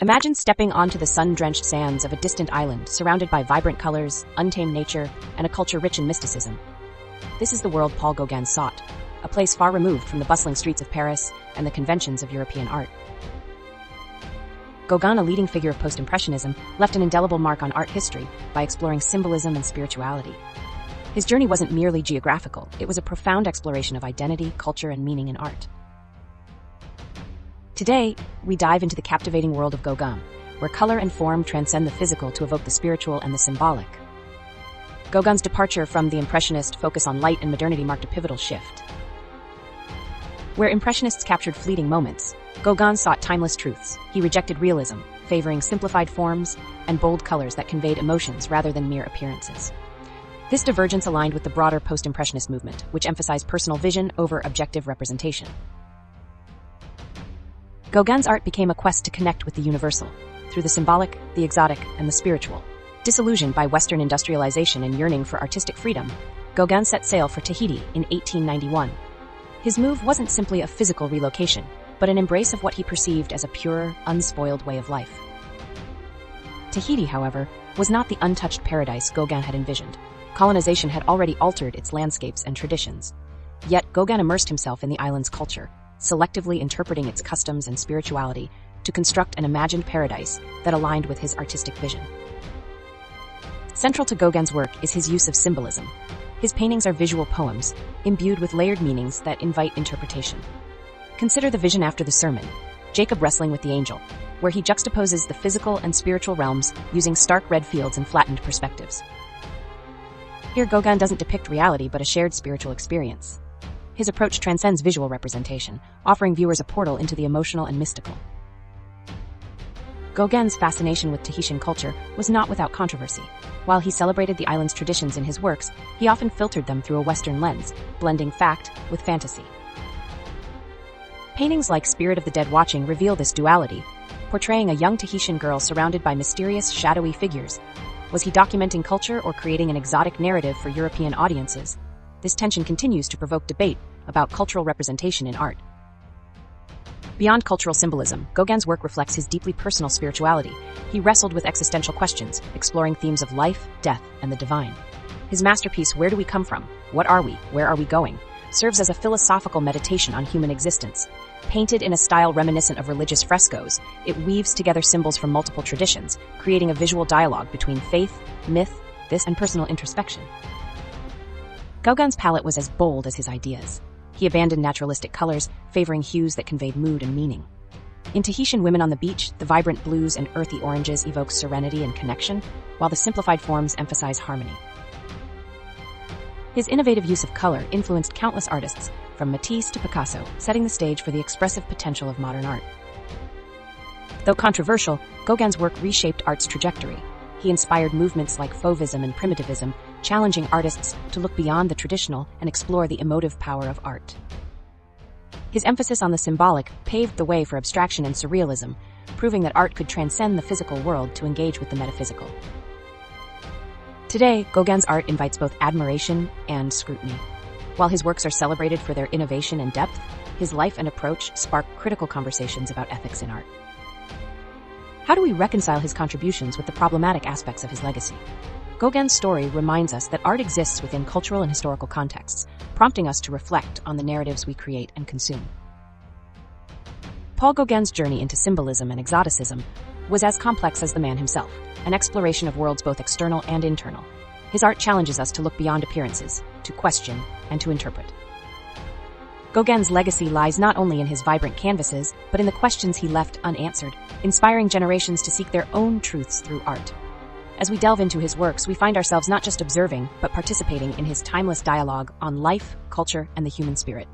Imagine stepping onto the sun-drenched sands of a distant island, surrounded by vibrant colors, untamed nature, and a culture rich in mysticism. This is the world Paul Gauguin sought, a place far removed from the bustling streets of Paris and the conventions of European art. Gauguin, a leading figure of Post-Impressionism, left an indelible mark on art history by exploring symbolism and spirituality. His journey wasn't merely geographical, it was a profound exploration of identity, culture, and meaning in art. Today, we dive into the captivating world of Gauguin, where color and form transcend the physical to evoke the spiritual and the symbolic. Gauguin's departure from the Impressionist focus on light and modernity marked a pivotal shift. Where Impressionists captured fleeting moments, Gauguin sought timeless truths. He rejected realism, favoring simplified forms and bold colors that conveyed emotions rather than mere appearances. This divergence aligned with the broader Post-Impressionist movement, which emphasized personal vision over objective representation. Gauguin's art became a quest to connect with the universal, through the symbolic, the exotic, and the spiritual. Disillusioned by Western industrialization and yearning for artistic freedom, Gauguin set sail for Tahiti in 1891. His move wasn't simply a physical relocation, but an embrace of what he perceived as a pure, unspoiled way of life. Tahiti, however, was not the untouched paradise Gauguin had envisioned. Colonization had already altered its landscapes and traditions. Yet Gauguin immersed himself in the island's culture, selectively interpreting its customs and spirituality to construct an imagined paradise that aligned with his artistic vision. Central to Gauguin's work is his use of symbolism. His paintings are visual poems, imbued with layered meanings that invite interpretation. Consider the vision after the sermon, Jacob wrestling with the angel, where he juxtaposes the physical and spiritual realms using stark red fields and flattened perspectives. Here, Gauguin doesn't depict reality but a shared spiritual experience. His approach transcends visual representation, offering viewers a portal into the emotional and mystical. Gauguin's fascination with Tahitian culture was not without controversy. While he celebrated the island's traditions in his works, he often filtered them through a Western lens, blending fact with fantasy. Paintings like Spirit of the Dead Watching reveal this duality, portraying a young Tahitian girl surrounded by mysterious, shadowy figures. Was he documenting culture or creating an exotic narrative for European audiences? This tension continues to provoke debate about cultural representation in art. Beyond cultural symbolism, Gauguin's work reflects his deeply personal spirituality. He wrestled with existential questions, exploring themes of life, death, and the divine. His masterpiece, Where Do We Come From? What Are We? Where Are We Going? Serves as a philosophical meditation on human existence. Painted in a style reminiscent of religious frescoes, it weaves together symbols from multiple traditions, creating a visual dialogue between faith, myth, and personal introspection. Gauguin's palette was as bold as his ideas. He abandoned naturalistic colors, favoring hues that conveyed mood and meaning. In Tahitian Women on the Beach, the vibrant blues and earthy oranges evoke serenity and connection, while the simplified forms emphasize harmony. His innovative use of color influenced countless artists, from Matisse to Picasso, setting the stage for the expressive potential of modern art. Though controversial, Gauguin's work reshaped art's trajectory. He inspired movements like Fauvism and Primitivism, challenging artists to look beyond the traditional and explore the emotive power of art. His emphasis on the symbolic paved the way for abstraction and surrealism, proving that art could transcend the physical world to engage with the metaphysical. Today, Gauguin's art invites both admiration and scrutiny. While his works are celebrated for their innovation and depth, his life and approach spark critical conversations about ethics in art. How do we reconcile his contributions with the problematic aspects of his legacy? Gauguin's story reminds us that art exists within cultural and historical contexts, prompting us to reflect on the narratives we create and consume. Paul Gauguin's journey into symbolism and exoticism was as complex as the man himself, an exploration of worlds both external and internal. His art challenges us to look beyond appearances, to question, and to interpret. Gauguin's legacy lies not only in his vibrant canvases, but in the questions he left unanswered, inspiring generations to seek their own truths through art. As we delve into his works, we find ourselves not just observing, but participating in his timeless dialogue on life, culture, and the human spirit.